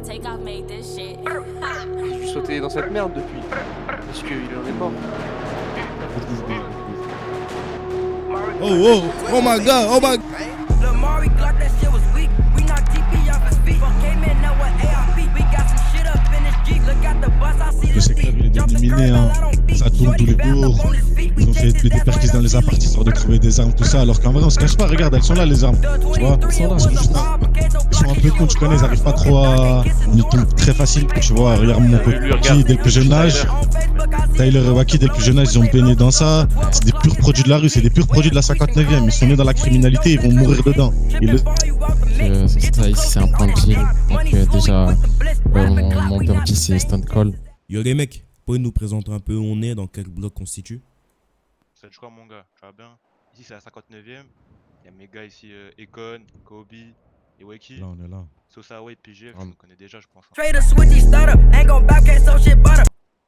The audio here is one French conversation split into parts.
J'ai dû sauter dans cette merde depuis. Parce qu'il en est mort. Oh, oh, oh my god, oh my god. Le secteur il est éliminé, hein. Ça tourne tous les jours. Ils ont fait des perquises dans les apparts histoire de trouver des armes, tout ça. Alors qu'en vrai, on se cache pas, regarde, elles sont là les armes. Tu vois, ils sont un peu cons, tu connais, ils arrivent pas trop à. On y tombe très facile, tu vois. Regarde mon petit, dès le plus jeune âge. Tyler et Wacky, dès le plus jeune âge, ils ont baigné dans ça. C'est des purs produits de la rue, c'est des purs produits de la 59e. Ils sont nés dans la criminalité, ils vont mourir dedans. Ça ici c'est un point de deal. Donc déjà, mon dirty c'est Stand Call. Yo les mecs, pouvez nous présenter un peu où on est, dans quel bloc on se situe? C'est le choix mon gars, tu vois bien. Ici c'est la 59e. Il y a mes gars ici, Econ, Kobe et Wacky. Là on est là. Sosaway, PGF, Ah. je me connais déjà je pense.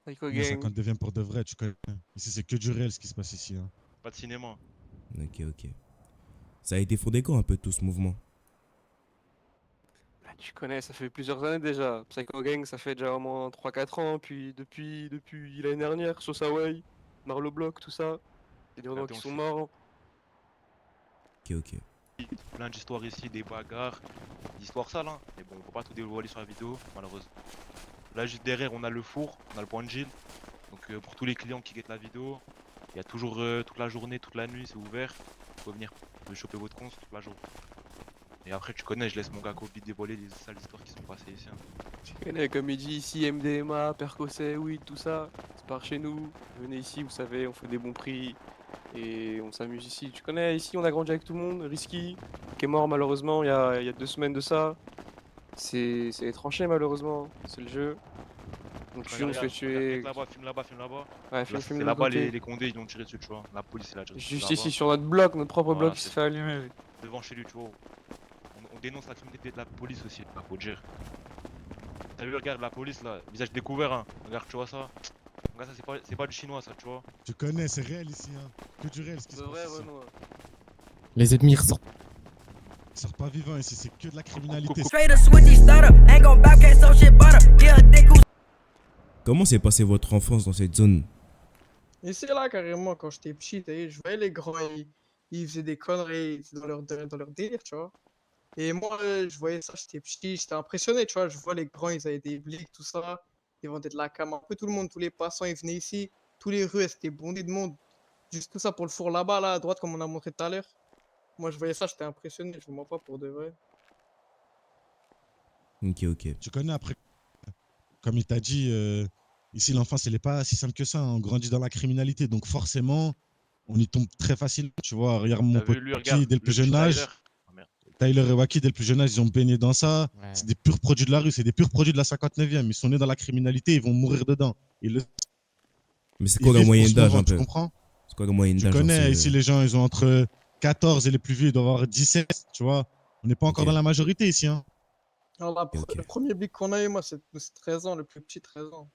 Psycho La Gang. 59e pour de vrai, tu connais. Ici c'est que du réel ce qui se passe ici. Hein. Pas de cinéma. Ok, ok. Ça a été fondé quand un peu tout ce mouvement? Bah, tu connais, ça fait plusieurs années déjà. Psycho Gang, ça fait déjà au moins 3-4 ans. Puis depuis l'année dernière, Sosaway, Marlo Block, tout ça. Il y a des gens qui sont morts. Ok, ok. Plein d'histoires ici, des bagarres, d'histoires sales hein. Mais bon, on peut pas tout dévoiler sur la vidéo, malheureusement. Là juste derrière on a le four, on a le point de Gilles. Donc pour tous les clients qui guettent la vidéo, il y a toujours toute la journée, toute la nuit, c'est ouvert. Vous pouvez venir choper votre compte toute la journée. Et après tu connais, je laisse mon gars Kobe dévoiler les sales histoires qui sont passées ici. Hein. Tu connais, comme il dit ici, MDMA, Percocet, weed, tout ça. C'est par chez nous. Venez ici, vous savez, on fait des bons prix. Et on s'amuse ici. Tu connais, ici, on a grandi avec tout le monde. Risky, qui est mort malheureusement il y a 2 semaines de ça. C'est tranché malheureusement. C'est le jeu. On tue, on se fait tuer. Filme là-bas, filme là-bas. Ouais, Là, film c'est de là-bas l'autre côté. les condés ils ont tiré dessus, tu vois. La police elle a tiré Juste là-bas. ici sur notre bloc, notre propre Voilà, bloc qui se c'est fait allumer. devant chez lui, tu vois. On dénonce la criminalité de la police aussi, là, faut dire. T'as vu, regarde la police là, visage découvert, hein. Regarde, tu vois ça. Regarde, ça c'est pas du chinois, ça, tu vois. Tu connais, c'est réel ici. Hein. Que du réel ce qui se C'est vrai, passe ici. Renoir. Les ennemis ressortent. Ils sortent pas vivants ici, c'est que de la criminalité. Comment s'est passée votre enfance dans cette zone? Et c'est là carrément quand j'étais petit, je voyais les grands, ils faisaient des conneries dans leur délire, tu vois. Et moi, je voyais ça, j'étais petit, j'étais impressionné, tu vois. Je vois les grands, ils avaient des blics, tout ça. Ils vendaient de la cam. Un peu tout le monde, tous les passants, ils venaient ici. Tous les rues, elles étaient bondées de monde. Juste tout ça pour le four là-bas, là, à droite, comme on a montré tout à l'heure. Moi, je voyais ça, j'étais impressionné, je vous mens pas pour de vrai. Ok, ok. Tu connais après, comme il t'a dit, ici l'enfance elle est pas si simple que ça. Hein. On grandit dans la criminalité, donc forcément, on y tombe très facile. Tu vois, regarde mon T'as vu, lui, petit, regarde, dès le plus le petit jeune âge. Tyler. Oh, merde. Tyler et Wacky, dès le plus jeune âge, ils ont baigné dans ça. Ouais. C'est des purs produits de la rue, c'est des purs produits de la 59e. Ils sont nés dans la criminalité, ils vont mourir dedans. Mais c'est Ils quoi la vivent moyenne pour ce d'âge moment, un tu peu? comprends? C'est quoi la moyenne Tu d'âge? connais, ici les gens, ils ont entre 14 et les plus vieux, ils doivent avoir 17, tu vois. On n'est pas encore Ok. dans la majorité ici. Hein. Alors, Ok. le premier blic qu'on a eu, moi, c'est 13 ans, le plus petit, 13 ans.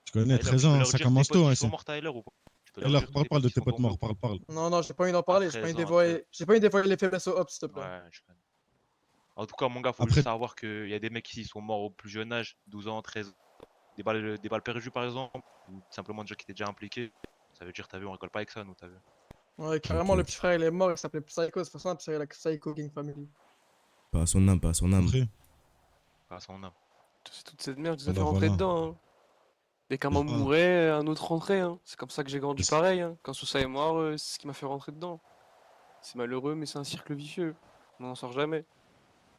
Tu connais, Tyler, 13 tu peux ans, leur ça dire tes commence potes tôt. Hein, qui sont morts, Tyler, ou pas? Tu peux leur alors, dire tous tes parle potes de qui tes sont potes morts, tombés ou parle. Non, non, j'ai pas envie d'en parler, j'ai pas envie de 13 ans, dévoiler, j'ai pas envie de dévoiler les faiblesses au hop, s'il te plaît. Ouais, je connais. En tout cas, mon gars, faut Après, juste savoir qu'il y a des mecs ici qui sont morts au plus jeune âge, 12 ans, 13 ans. Des balles perdues, par exemple, ou simplement des gens qui étaient déjà impliqués. Ça veut dire, t'as vu, on rigole pas avec ça, nous, t'as vu. Ouais, carrément, Ok. le petit frère, il est mort, il s'appelait Psycho, c'est pour ça qu'on appelle la Psycho Gang Family. Pas à son âme, pas à son âme. après, Pas son âme. C'est toute cette merde, je les ai fait voilà, rentrer voilà. dedans. Hein. Dès qu'un membre Ah. mourait, un autre rentrait. Hein. C'est comme ça que j'ai grandi Mais pareil. Hein. Quand Sousa est mort, c'est ce qui m'a fait rentrer dedans. C'est malheureux, mais c'est un cercle vicieux. On n'en sort jamais.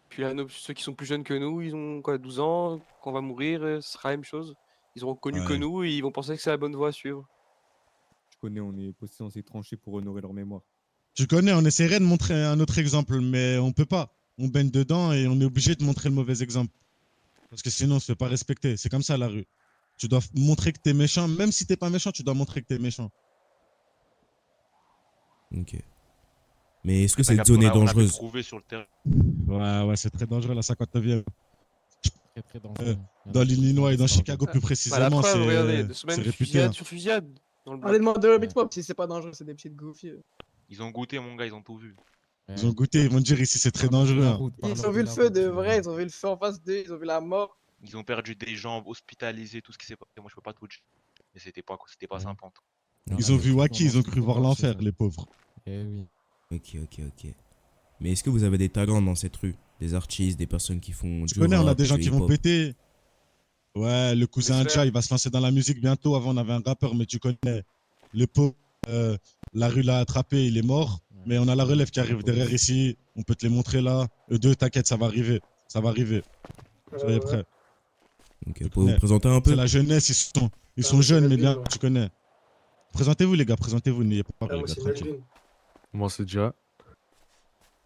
Puis là, ceux qui sont plus jeunes que nous, ils ont quoi, 12 ans. Quand on va mourir, ce sera la même chose. Ils auront connu que Ouais. nous et ils vont penser que c'est la bonne voie à suivre. Je connais, on est posté dans ces tranchées pour honorer leur mémoire. Tu connais, on essaierait de montrer un autre exemple, mais on peut pas. On baigne dedans et on est obligé de montrer le mauvais exemple. Parce que sinon, on se fait pas respecter. C'est comme ça la rue. Tu dois montrer que t'es méchant. Même si t'es pas méchant, tu dois montrer que t'es méchant. Ok. Mais est-ce que T'inquiète, cette zone est on a pu dangereuse? trouver sur le terrain. Ouais, c'est très dangereux la 59e. Très très dangereux. Il y en Dans a qui l'Illinois font et dans des Chicago Ah, plus Bah, la précisément, preuve, regardez, 2 c'est semaines, réputé. fusillade Hein. sur fusillade dans le Allez bloc. demander au Ouais. Mixpop si c'est pas dangereux, c'est des petites goofies. Ils ont goûté, mon gars, ils ont tout vu. Ils ont goûté, ils vont te dire ici c'est très Parlons de dangereux. la Hein. route, Ils parlons ont de vu le la feu route, de tu vois. vrai, ils ont vu le feu en face d'eux, ils ont vu la mort. Ils ont perdu des jambes, hospitalisés, tout ce qui s'est passé. Moi, je peux pas tout dire. Mais c'était pas Ouais. sympa. En tout Ils ont vu Wacky, ils ont cru voir l'enfer, les pauvres. Eh oui. Ok. Mais est-ce que vous avez des talents dans cette rue? Des artistes, des personnes qui font Tu du connais, on a rap, des gens du qui vont hip-hop? péter. Ouais, le cousin J'espère. Adja, il va se lancer dans la musique bientôt. Avant, on avait un rappeur, mais tu connais. Le pauvre, la rue l'a attrapé, il est mort. Mais on a la relève qui arrive derrière ici. On peut te les montrer là. Eux deux, t'inquiète, ça va arriver. Ça va arriver. Soyez prêts. Ok, Tu vous pouvez vous connais. présenter un C'est peu? la jeunesse, ils sont jeunes, mais bien, tu connais. Présentez-vous, les gars, présentez-vous. N'ayez pas peur, les gars, tranquille. Moi, c'est déjà.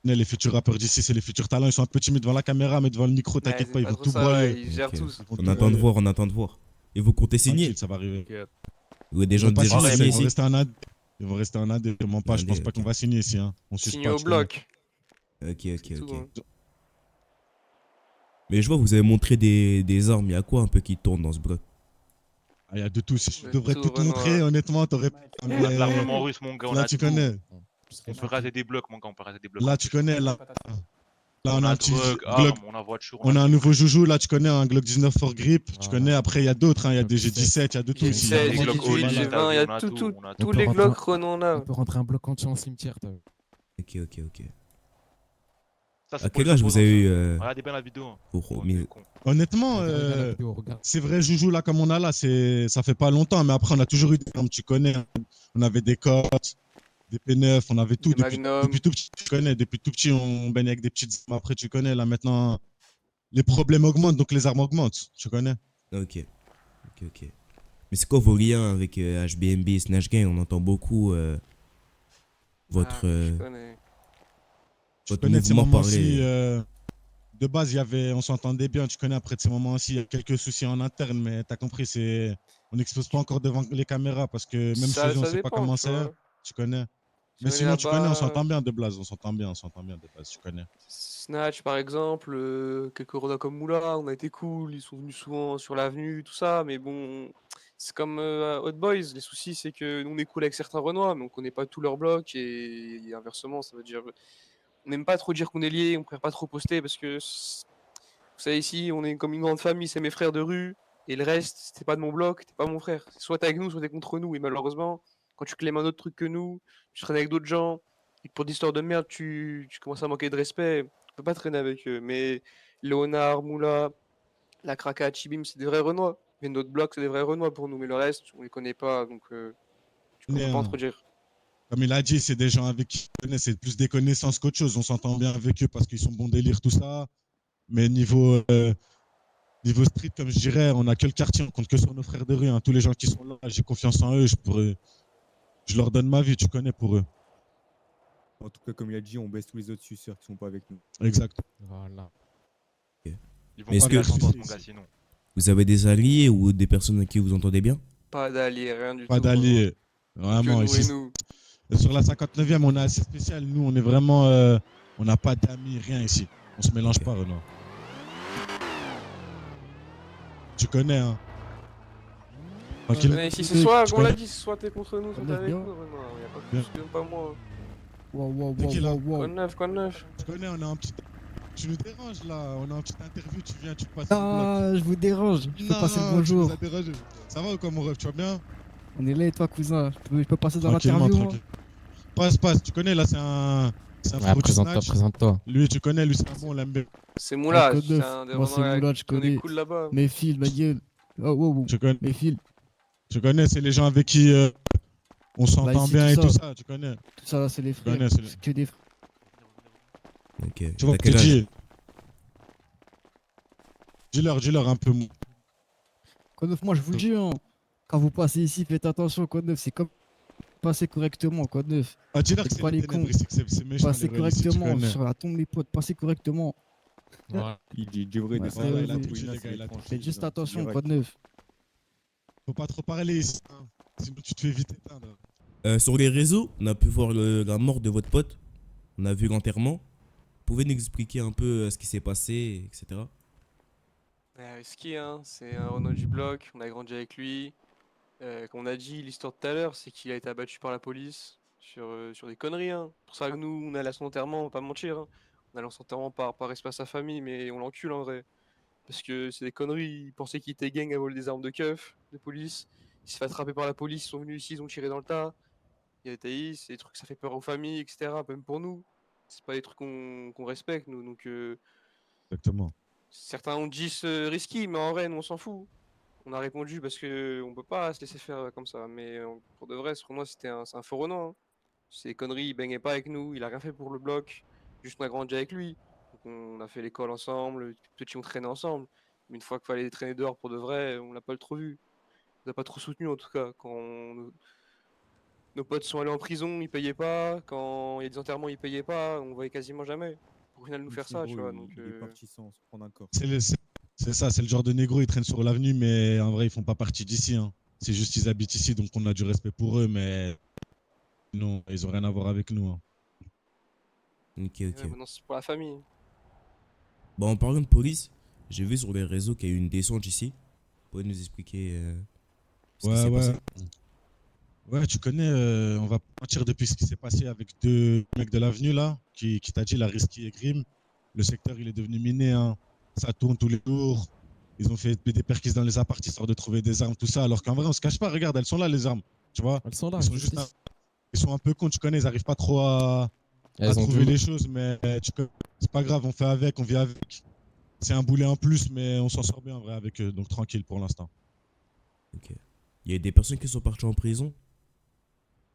Les futurs rappeurs d'ici, c'est les futurs talents. Ils sont un peu timides devant la caméra, mais devant le micro, Ouais, t'inquiète c'est pas, ils pas vont trop tout ça, ouais, broyer. ils gèrent Ok. tous. Ils vont On tout attend de broyer. voir, on attend de voir. Et vous comptez signer? Tranquille, ça va arriver. Vous êtes des Ils gens vont pas déjà signer, signés ils vont ici? rester en AD. Ils vont rester en AD. Je mens pas, je pense AD, pas ok. qu'on va signer ici. Hein. On suce Signé pas, au tu connais. bloc. Ok. C'est tout, hein. Mais je vois, vous avez montré des armes. Il y a quoi un peu qui tourne dans ce bloc? Ah, il y a de tout. Si je De devrais tout, tout te Renoir. montrer, honnêtement, t'aurais pas. On a de Mais l'armement russe, mon gars, on là, a tu tout. connais. On peut raser des blocs, mon gars, on peut raser des blocs. Là, en tu plus. connais. Là, On on a a un petit drogue, Glock. armes, on a voiture, On a a un tout. nouveau joujou. Là, tu connais un Glock 19 for grip. Tu Voilà. connais. Après, il y a d'autres. Hein. Il y a des Glock G17, il y a de tout J'ai ici. 17, Des j'ai Glock 18, OG, j'ai t'as 20, vu, il y a on a tout, tout, on a On tout. tous peut les rentrer Glock Renault, on a. On peut rentrer un bloc entier en cimetière, t'as vu. Ok. Ça, c'est À pour les quel âge vous opposants, avez ça. eu Regardez bien la vidéo. Hein. pour Bande mais- de cons. Honnêtement, Regarde la vidéo, regarde. ces vrais joujoux là comme on a là, ça fait pas longtemps, mais après on a toujours eu des armes, tu connais. Hein. On avait des cotes, des P9, on avait tout Des depuis Magnum. tout petit, tu connais. Depuis tout petit, on baigne avec des petites armes. Après, tu connais. Là maintenant, les problèmes augmentent, donc les armes augmentent, tu connais. Ok. Mais c'est quoi vos liens avec HBMB, Snatch Gang? On entend beaucoup votre, Ah, je connais. Tu votre connais de ces mouvement moments-ci. parler. De base, on s'entendait bien. Tu connais. Après de ces moments-ci, il y a quelques soucis en interne, mais t'as compris, on n'expose pas encore devant les caméras parce que même chez eux, on Ça sait pas dépend, comment tu c'est. vois. Tu connais. Si Mais on est sinon, tu connais, on là-bas, s'entend bien de base. On s'entend bien de base, tu connais. Snatch par exemple, quelques Roda comme Moula, on a été cool, ils sont venus souvent sur l'avenue, tout ça, mais bon, c'est comme Hot Boys, les soucis c'est que nous on est cool avec certains Renois, mais on connaît pas tous leurs blocs, et inversement, ça veut dire, on n'aime pas trop dire qu'on est liés, on préfère pas trop poster, parce que, vous savez, ici, on est comme une grande famille, c'est mes frères de rue, et le reste, si t'es pas de mon bloc, t'es pas mon frère. Soit t'es avec nous, soit t'es contre nous, et malheureusement, quand tu claimes un autre truc que nous, tu traînes avec d'autres gens, et que pour des histoires de merde, tu commences à manquer de respect, on peut pas traîner avec eux. Mais Léonard, Moula, la Kraka, Chibim, c'est des vrais Renois. Mais notre bloc, c'est des vrais Renois pour nous, mais le reste, on les connaît pas, donc on peut pas en trop dire. Comme il a dit, c'est des gens avec qui on connaît, c'est plus des connaissances qu'autre chose. On s'entend bien avec eux parce qu'ils sont bons délire, tout ça. Mais niveau street, comme je dirais, on n'a que le quartier, on compte que sur nos frères de rue. Hein. Tous les gens qui sont là, j'ai confiance en eux, je leur donne ma vie, tu connais, pour eux. En tout cas, comme il a dit, on baisse tous les autres suceurs qui sont pas avec nous. Exact. Voilà. Ils vont Mais pas est-ce faire que- la sentence, mon gars, sinon. Vous avez des alliés ou des personnes avec qui vous entendez bien? Pas d'alliés, rien du Pas tout. d'alliés. Que Vraiment, nous et ici, nous. sur la 59e, on est assez spécial. Nous, on est vraiment. On n'a pas d'amis, rien ici. On se mélange pas, Renaud. Tu connais, hein. Tranquille. Mais ici, c'est soit, Tu comme on l'a connais. dit, soit t'es contre nous, soit On t'es est avec bien. nous, Renoir. Y a pas Bien. plus, même pas moi. C'est qui, là Quoi de neuf? Tu connais, on a un petit. Tu nous déranges là, on a une petite interview, tu viens, tu passes le bloc. Ah, je vous dérange, je peux passer le Non, tu bonjour. nous as dérangé. Ça va ou quoi, mon ref, tu vas bien? On est là et toi, cousin. Je peux passer dans Tranquillement, l'interview, moi. tranquille. Passe, tu connais, là, c'est un Ouais, frérot du présente-toi, Snatch. présente-toi. Lui, tu connais, lui, c'est un bon, on l'aime bien. C'est Moula, Code c'est neuf. un des Moi, c'est Renois Moula, je on est connais. cool là-bas. Mes fils, ma gueule. Oh, wow, wow. Tu connais, Mes fils, c'est les gens avec qui on s'entend ici, bien et tout tout ça. ça, tu connais. tout ça, là, c'est les frères. connais, c'est les- C'est que des frères. Ok. Tu vois, T'as quel je te âge? dis. Dis-leur un peu. Code 9, moi, je vous le dis, hein. Quand vous passez ici, faites attention, Code 9. C'est comme passer correctement, Code 9. Ah, dis-leur que Faites c'est pas les les ténèbres cons. ici, que c'est méchant. Passez les relais ici, tu correctement connais. sur la tombe, les potes. Passez correctement. Voilà. Il dit vrai Ouais, de c'est ça. vrai, Il a oui. tout dit, Les gars, c'est il a tranché, Faites juste il a attention, direct. Code 9. Faut pas trop parler ici. Hein. Sinon, tu te fais vite éteindre. Sur les réseaux, on a pu voir la mort de votre pote. On a vu l'enterrement. Vous pouvez nous expliquer un peu ce qui s'est passé, etc. Risky, hein, c'est un Renault du bloc, on a grandi avec lui. Comme on a dit, l'histoire de tout à l'heure, c'est qu'il a été abattu par la police sur des conneries. Hein. Pour ça que nous, on allait à son enterrement, on va pas mentir. Hein. On allait à son enterrement par respect à sa famille, mais on l'encule en vrai. parce que c'est des conneries. Ils pensaient qu'ils étaient gang à voler des armes de keuf, de police. Ils se fait attraper par la police, ils sont venus ici, ils ont tiré dans le tas. Il y a des taillis, c'est des trucs, ça fait peur aux familles, etc. Même pour nous. C'est pas des trucs qu'on respecte, nous. Donc, Exactement. certains ont dit risky, mais en vrai, nous, on s'en fout. On a répondu parce que on peut pas se laisser faire comme ça. Mais pour de vrai, sur moi, c'est un faux Renan. Hein. Ces conneries, il baignait pas avec nous, il a rien fait pour le bloc. Juste on a grandi avec lui. Donc on a fait l'école ensemble, petit on traînait ensemble. Mais une fois qu'il fallait traîner dehors pour de vrai, on l'a pas trop vu. On l'a pas trop soutenu en tout cas. Nos potes sont allés en prison, ils payaient pas. Quand il y a des enterrements, ils payaient pas. On voyait quasiment jamais. Pour au final nous faire ça, tu vois. Donc, il est parti sans se prendre un corps. C'est ça, c'est le genre de négro, ils traînent sur l'avenue, mais en vrai, ils font pas partie d'ici. Hein. C'est juste qu'ils habitent ici, donc on a du respect pour eux, mais non, ils ont rien à voir avec nous. Hein. Ok, ouais, ok. maintenant c'est pour la famille. Bon, en parlant de police, j'ai vu sur les réseaux qu'il y a eu une descente ici. Vous pouvez nous expliquer ce qui Ouais, s'est ouais. passé? Ouais, tu connais, on va pas mentir depuis ce qui s'est passé avec deux mecs de l'avenue là, qui t'a dit la Risky et Grim. Le secteur il est devenu miné, hein. Ça tourne tous les jours. Ils ont fait des perquises dans les appartements histoire de trouver des armes, tout ça. Alors qu'en vrai, on se cache pas, regarde, elles sont là les armes. Tu vois, Elles sont là, ils sont juste justice. ils sont un peu cons, tu connais, ils arrivent pas trop à Elles ont trouver du... les choses, mais c'est pas grave, on fait avec, on vit avec. C'est un boulet en plus, mais on s'en sort bien en vrai avec eux, donc tranquille pour l'instant. Ok. Il y a des personnes qui sont parties en prison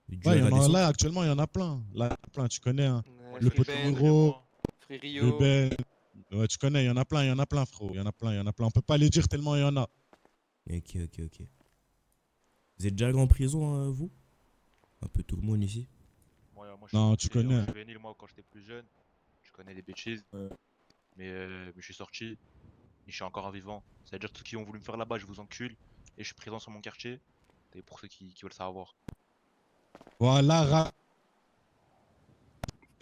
dû Ouais, à il y la en a descente? là, actuellement, il y en a plein. Là, il y en a plein, tu connais, hein. Ouais, Le Free poteau Ben, Euro, Free le Rio. Ben. Ouais, tu connais, il y en a plein, frérot. Il y en a plein, il y en a plein. On peut pas les dire tellement il y en a. Ok, ok, ok. Vous êtes déjà allé en prison, vous? Un peu tout le monde ici. Moi, je suis Non, tu sorti en connais. juvénile, moi, quand j'étais plus jeune. Je connais les bêtises. Ouais. Mais je suis sorti et je suis encore un vivant. C'est-à-dire tous ceux qui ont voulu me faire là-bas, je vous encule. Et je suis présent sur mon quartier. Et pour ceux qui veulent savoir. Voilà,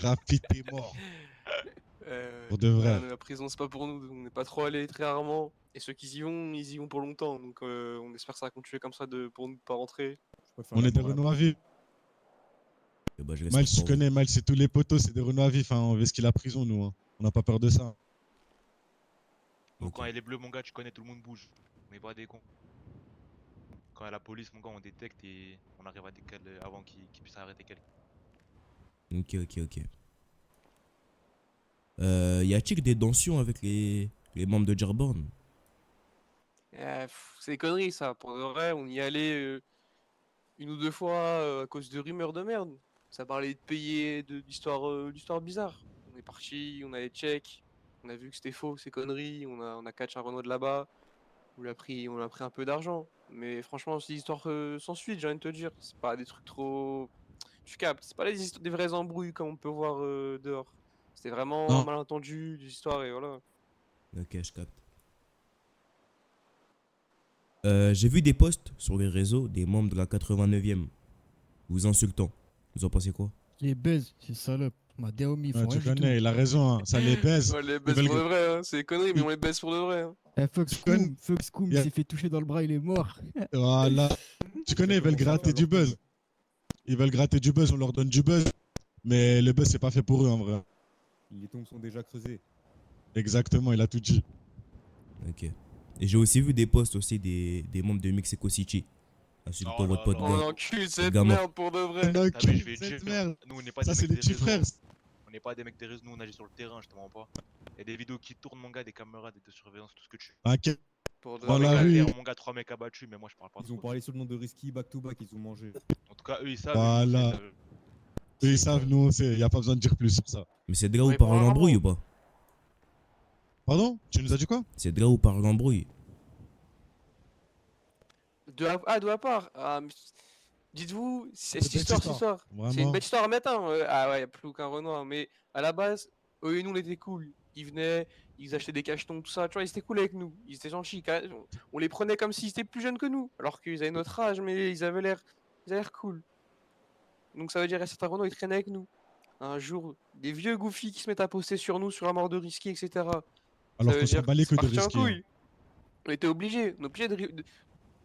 Rapide, t'es mort. Pour de vrai. La prison, c'est pas pour nous. On n'est pas trop allés très rarement. Et ceux qui y vont, ils y vont pour longtemps. Donc on espère que ça va continuer comme ça pour nous de pas rentrer. Je préfère On la est des mort à la Renois vifs. Et bah, je Miles, l'espère tu pour vous. connais, Miles, c'est tous les poteaux, c'est des Renois vifs. Hein. On veut ce qu'il a prison, nous. Hein. On n'a pas peur de ça. Nous, Ok. quand elle est bleue, mon gars, tu connais, tout le monde bouge. On n'est pas des cons. Quand il y a la police, mon gars, on détecte et on arrive à décaler avant qu'ils puissent arrêter quelqu'un. Ok, ok, ok. Y a-t-il des tensions avec les membres de Jarborn? C'est des conneries, ça. Pour de vrai, on y allait une ou deux fois à cause de rumeurs de merde. Ça parlait de payer, d'histoires bizarres. On est parti, on a les checks. On a vu que c'était faux, ces conneries. On a catch un Renault de là-bas. On a pris un peu d'argent. Mais franchement, c'est des histoires sans suite, j'ai envie de te dire. C'est pas des trucs trop. Tu captes, c'est pas des vraies embrouilles comme on peut voir dehors. C'était vraiment un Non, malentendu, des histoires et voilà. Ok, je capte. J'ai vu des posts sur les réseaux des membres de la 89e vous insultant. Vous en pensez quoi? Les baise, ces salopes. Ma Daomi, ils ouais, font tu rien du tout. connais, il a raison. Hein. Ça les baise. On les Ils baisse veulent... pour de vrai, hein. C'est des conneries, mais ils- on les baisse pour de vrai. Hein. Eh, connais- Fox Koum, il Yeah. s'est fait toucher dans le bras, il est mort. Voilà. Tu connais, ils veulent Exactement ça, gratter du alors que- buzz. Ils veulent gratter du buzz, on leur donne du buzz. Mais le buzz, c'est pas fait pour eux, en vrai. Les tombes sont déjà creusées. Exactement, il a tout dit. Ok. Et j'ai aussi vu des posts aussi des membres de Mexico City insultant Oh votre là pote là. On gars. encule cette gamin. merde pour de vrai. Non, T'as vu, je vais te cette dire, merde. nous on n'est pas Ça, des c'est mecs les des petits réseaux. frères. On n'est pas des mecs des réseaux, nous on agit sur le terrain, je te mens pas. Il y a des vidéos qui tournent, mon gars, des caméras, des de surveillance, tout ce que tu veux. T'inquiète. Pour de Dans Avec la la vrai. rue. terre, mon gars, 3 mecs abattus, mais moi je parle pas Ils trop. ont parlé sur le nom de Risky, back to back, ils ont mangé. En tout cas, eux ils savent. et nous, Voilà. on sait, Eux, ils savent, nous, on sait. Il n'y a pas besoin de dire plus sur ça. Mais c'est de là On où répond parle rarement. l'embrouille ou pas? Pardon? Tu nous as dit quoi? C'est de là où parle l'embrouille. De la part. Ah, dites-vous, C'est cette une bête histoire, histoire. C'est une Vraiment. bête histoire à mettre, hein. Ah ouais, y a plus aucun Renoir. Mais à la base, eux et nous, on était cool. Ils venaient, ils achetaient des cachetons, tout ça. Tu vois, ils étaient cool avec nous. Ils étaient gentils. On les prenait comme s'ils étaient plus jeunes que nous. Alors qu'ils avaient notre âge, mais ils avaient l'air cool. Donc ça veut dire, à certains Renois, ils traînaient avec nous. Un jour, des vieux goofy qui se mettent à poster sur nous, sur la mort de Risky, etc. Ça Alors veut qu'on s'en dire, bat les c'est couilles de parti en risquer. Hein. couille. On était obligés. On est obligés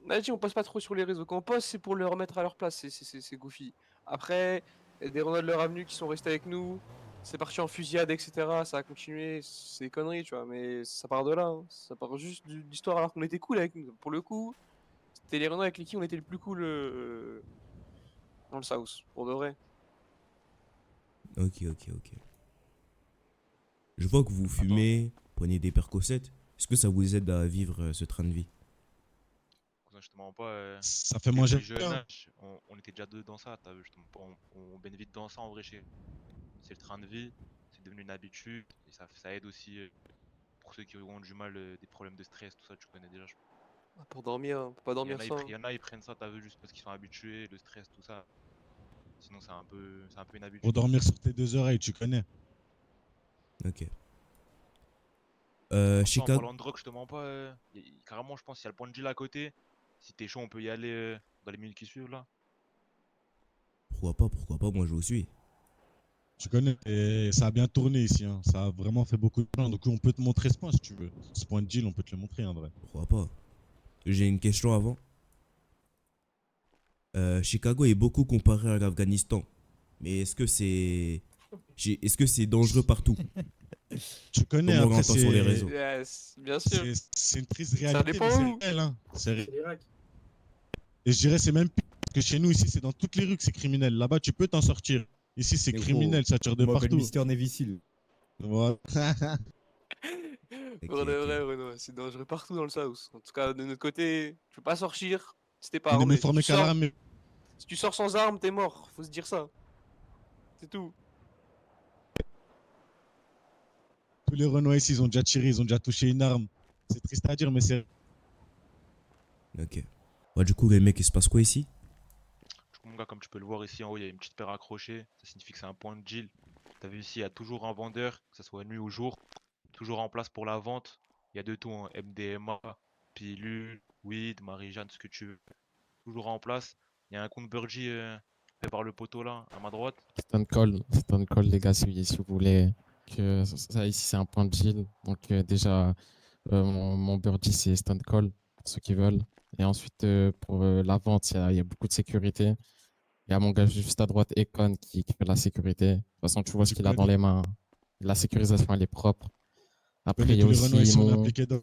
on a dit, on poste pas trop sur les réseaux. Quand on poste, c'est pour les remettre à leur place, c'est goofy. Après, il y a des Renois de leur avenue qui sont restés avec nous. c'est parti en fusillade, etc. Ça a continué, c'est des conneries, tu vois. Mais ça part de là, hein. Ça part juste d'histoire alors qu'on était cool avec nous. Pour le coup, c'était les Renault avec qui on était le plus cool dans le South, pour de vrai. Ok, ok, ok. Je vois que vous fumez, prenez des percocets. Est-ce que ça vous aide à vivre ce train de vie? Cousin, justement pas. Ça fait Dès le manger plus jeune bien. âge, on était déjà deux dans ça, t'as vu, justement pas. On baigne vite dans ça en vrai c'est le train de vie, c'est devenu une habitude et ça aide aussi pour ceux qui ont du mal, des problèmes de stress, tout ça, tu connais déjà. Pour dormir, on peut pas Il y en dormir a, sans. il y en a, ils prennent ça, t'as vu, juste parce qu'ils sont habitués, le stress, tout ça. Sinon, c'est un peu une Pour habitude. dormir sur tes deux oreilles, tu connais. Ok. Après, en Chicago. parlant de drogue, je te mens pas, carrément, je pense qu'il y a le point de deal à côté. Si t'es chaud, on peut y aller dans les minutes qui suivent là. Pourquoi pas, moi je vous suis. Tu connais. Et ça a bien tourné ici. Hein. Ça a vraiment fait beaucoup de bien. Donc on peut te montrer ce point si tu veux. Ce point de deal, on peut te le montrer en vrai. Pourquoi pas. J'ai une question avant. Chicago est beaucoup comparé à l'Afghanistan. Mais est-ce que c'est dangereux partout? Tu connais, Comme on après, l'entend sur les c'est réseaux. Yes, bien sûr. c'est une triste Ça réalité, dépend mais c'est où. réel. Hein. Et je dirais, c'est même pire. Parce que chez nous, ici, c'est dans toutes les rues que c'est criminel. Là-bas, tu peux t'en sortir. Ici, c'est Mais criminel, gros, ça tire de on m'appelle partout. Mister Navy Seal. Voilà. Ok, Pour de ok. vrai, Renaud, c'est dangereux partout dans le South. En tout cas, de notre côté, tu peux pas sortir si t'es pas On est mieux armé. Si formé tu qu'à sors, l'armée. si tu sors sans arme, t'es mort. Faut se dire ça. C'est tout. Tous les Renois ici, ils ont déjà tiré, ils ont déjà touché une arme. C'est triste à dire, mais c'est. Ok. Ouais, du coup, les mecs, il se passe quoi ici? Du coup, mon gars, comme tu peux le voir ici en haut, il y a une petite paire accrochée. Ça signifie que c'est un point de deal. T'as vu ici, il y a toujours un vendeur, que ce soit nuit ou jour, toujours en place pour la vente. Il y a de tout, hein, MDMA, pilule, weed, Marie-Jeanne, ce que tu veux. Toujours en place. Il y a un compte Birdie fait par le poteau là, à ma droite. Stone Cold, les gars, si vous voulez. Que ça, ici, c'est un point de deal. Donc, déjà, mon birdie, c'est Stone Cold, pour ceux qui veulent. Et ensuite, pour la vente, il y a beaucoup de sécurité. Il y a mon gars juste à droite, Econ, qui fait la sécurité. De toute façon, tu vois ce Tu qu'il a dans connais, les mains. La sécurisation, elle est propre. tu Après, connais il y a tous les Renois aussi ici, on est mon. impliqués dans.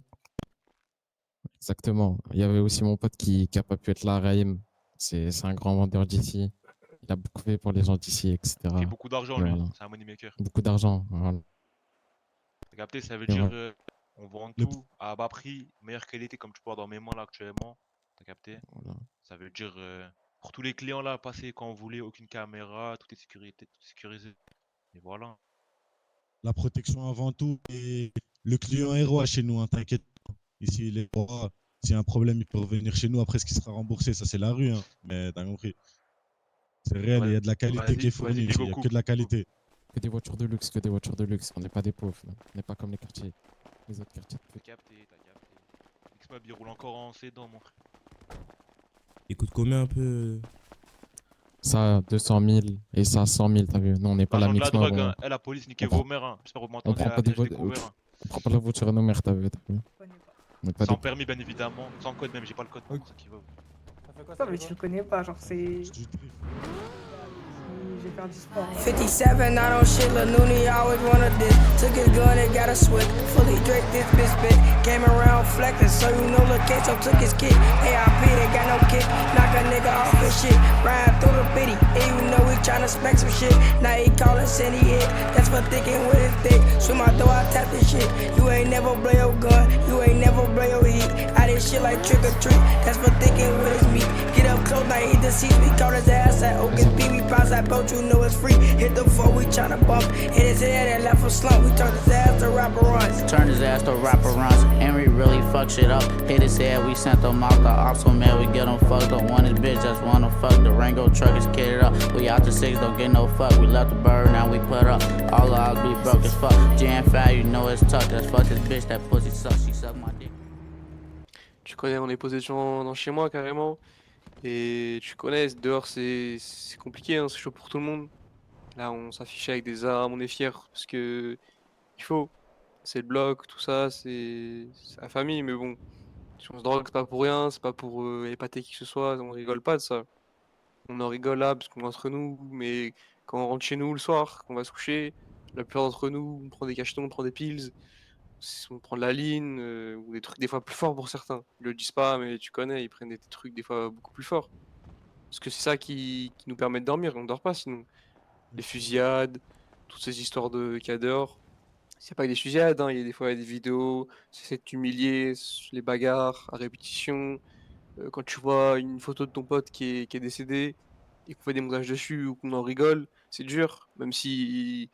Exactement. Il y avait aussi mon pote qui a pas pu être là, Raïm. C'est un grand vendeur d'ici. Il a beaucoup fait pour les gens d'ici, Il fait etc. beaucoup d'argent Et lui, voilà. c'est un moneymaker. Beaucoup d'argent. Voilà. T'as capté, ça veut Et dire voilà. on vend Le- tout à bas prix, meilleure qualité comme tu peux voir dans mes mains là actuellement. T'as capté? Voilà. Ça veut dire pour tous les clients là, passer quand vous voulez, aucune caméra, tout est sécurisé. Et voilà. La protection avant tout. Et le client est roi chez nous, hein, t'inquiète pas. Ici, il est roi. S'il y a un problème, il peut revenir chez nous après ce qui sera remboursé. Ça, c'est la rue, hein. Mais t'as compris. C'est réel et il y a de la qualité qui est Vas-y, fournie big ici. au Il y a coup. que de la qualité. Que des voitures de luxe, que des voitures de luxe. On n'est pas des pauvres. Là. On n'est pas comme les quartiers. Les autres quartiers. T'as capté, t'as capté. X-Mob il roule encore en sédan mon frère. Il coûte combien un peu? Ça, 200 000 et ça, 100 000, t'as vu. Nous, on n'est pas la L'argent de la mix mob. drogue, hein. Eh, la police niquez on prend- vos mères, hein. J'espère que vous on m'entendez prend à pas des visage voitures. découvert. Hein. On prend pas la voiture à nos mères, t'as vu. On n'est pas Sans des. permis bien évidemment, sans code même, j'ai pas le code pour ça qui va. Non, mais tu le connais pas, genre c'est. C'est du drift. J'ai fait du sport. 57, not on shit, Lil Nooney always wanted this. Took his gun and got a switch. Fully draped this bitch bit. Came around flexing, so you know Lil K, so took his kid. AIP, they got no kick. Knock a nigga off his shit. Ride through the bitty, and you know we tryna spec some shit. Now he callin' Cindy hit. That's for thinking with his dick. Swim my door, I tap this shit. You ain't never blow your gun, you ain't never blow your heat. I did shit like trick or treat. That's for thinking with his meat. Get up close, now he deceased. We caught his ass at Oakens B. We bounce that boat, you know it's free. Hit the floor, we tryna bump. Hit his head and left a slump. We turned his ass to rapper runs. Turned his ass to rapper runs. Henry really fucked shit up. Hit his head, we sent him out the ops. So man, we get him fucked up. Want his bitch, just wanna fuck. The Rango truck is kitted up. We out to 6, don't get no fuck. We left the bird, now we put up. All of us be broke as fuck. Jan 5, you know it's tough. That's fuck this bitch, that pussy sucks. She suck my dick. Tu connais, on est posé dans chez moi carrément. Et tu connais, dehors c'est compliqué, hein, c'est chaud pour tout le monde. Là, on s'affiche avec des armes, on est fiers parce que il faut. C'est le bloc, tout ça, c'est la famille, mais bon. Si on se drogue, c'est pas pour rien, c'est pas pour épater qui que ce soit, on rigole pas de ça. On en rigole là parce qu'on est entre nous, mais quand on rentre chez nous le soir, qu'on va se coucher, La plupart d'entre nous, on prend des cachetons, on prend des pills, on prend de la ligne, ou des trucs des fois plus forts pour certains. Ils le disent pas, mais tu connais, ils prennent des trucs des fois beaucoup plus forts. Parce que c'est ça qui nous permet de dormir, on dort pas sinon. Les fusillades, toutes ces histoires de cas dehors. C'est pas que des fusillades, hein, il y a des fois des vidéos, c'est de t'humilier, les bagarres à répétition. Quand tu vois une photo de ton pote qui est décédé et qu'on fait des montages dessus ou qu'on en rigole, c'est dur, même si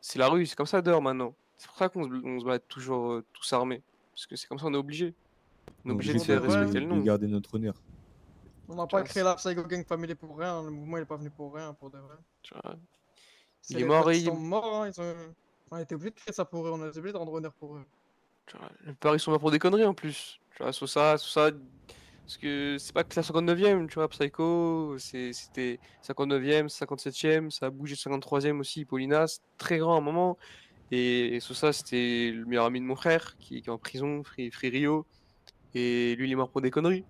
c'est la rue, c'est comme ça dehors maintenant. C'est pour ça on se bat toujours tous armés, parce que c'est comme ça, on est obligé. On est obligé de faire respecter le nom. garder notre honneur. On n'a pas créé la Psycho Gang Family pour rien, le mouvement il est pas venu pour rien, pour de vrai. Tu vois. C'est Il est les mort potes et qui sont morts, hein, on a été obligé de créer ça pour eux, on a été obligé de rendre honneur pour eux. Tu vois, la plupart ils sont morts pour des conneries en plus. Tu vois, sur ça. Parce que c'est pas que la 59e, tu vois, Psycho, c'était 59e, 57e, ça a bougé 53e aussi, Paulina, c'est très grand à un moment. Et Sosa, c'était le meilleur ami de mon frère, qui est en prison, Free Rio. Et lui, il est mort pour des conneries.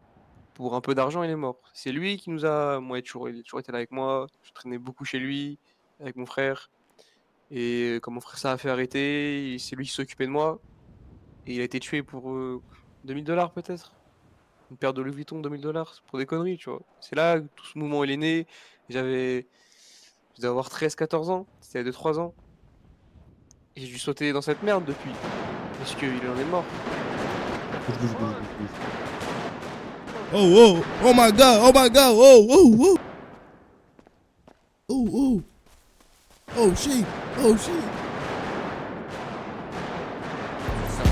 Pour un peu d'argent, il est mort. C'est lui qui nous a. Moi, il a toujours été là avec moi. Je traînais beaucoup chez lui, avec mon frère. Et quand mon frère s'est fait arrêter, c'est lui qui s'occupait de moi. Et il a été tué pour $2000 peut-être. Une paire de Louis Vuitton, $2000 pour des conneries, tu vois. C'est là que tout ce mouvement il est né. Je devais avoir 13-14 ans. C'était il y a 2-3 ans. Et j'ai dû sauter dans cette merde depuis. Parce qu'il en est mort. Oh, oh, oh my god, oh my god, oh, oh, oh. Oh, oh. Oh shit, oh shit.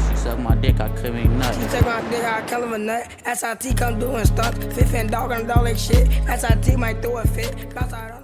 She suck my dick, I couldn't even nut. She take my dick, I kill him a nut. SIT come doing stunts. Fifth and dog and dog like shit. SIT might throw a fit. Bounce out on